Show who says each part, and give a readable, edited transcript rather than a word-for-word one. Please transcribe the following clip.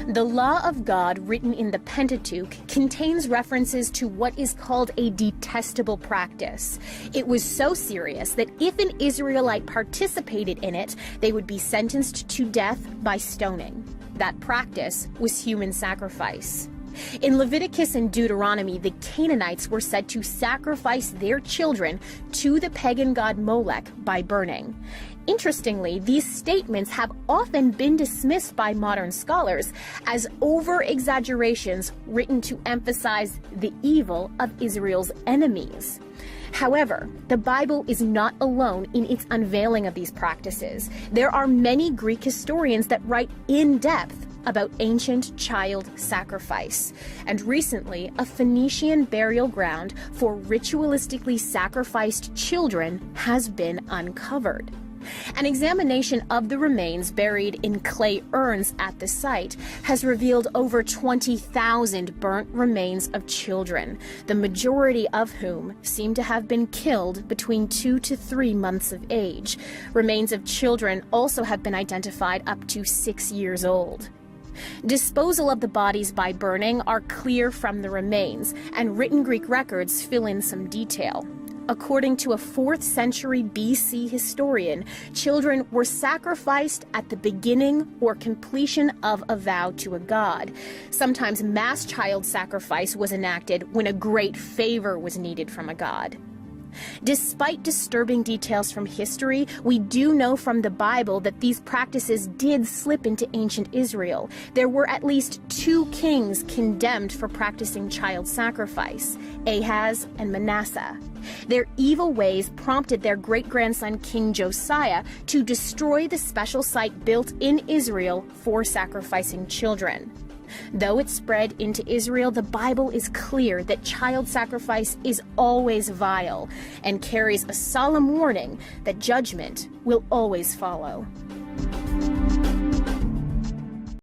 Speaker 1: The law of God written in the Pentateuch contains references to what is called a detestable practice. It was so serious that if an Israelite participated in it, they would be sentenced to death by stoning. That practice was human sacrifice. In Leviticus and Deuteronomy, the Canaanites were said to sacrifice their children to the pagan god Molech by burning. Interestingly, these statements have often been dismissed by modern scholars as over-exaggerations written to emphasize the evil of Israel's enemies. However, the Bible is not alone in its unveiling of these practices. There are many Greek historians that write in depth about ancient child sacrifice. And recently, a Phoenician burial ground for ritualistically sacrificed children has been uncovered. An examination of the remains buried in clay urns at the site has revealed over 20,000 burnt remains of children, the majority of whom seem to have been killed between 2 to 3 months of age. Remains of children also have been identified up to 6 years old. Disposal of the bodies by burning are clear from the remains, and written Greek records fill in some detail. According to a 4th century BC historian, children were sacrificed at the beginning or completion of a vow to a god. Sometimes mass child sacrifice was enacted when a great favor was needed from a god. Despite disturbing details from history, we do know from the Bible that these practices did slip into ancient Israel. There were at least 2 kings condemned for practicing child sacrifice, Ahaz and Manasseh. Their evil ways prompted their great-grandson King Josiah to destroy the special site built in Israel for sacrificing children. Though it spread into Israel, the Bible is clear that child sacrifice is always vile and carries a solemn warning that judgment will always follow.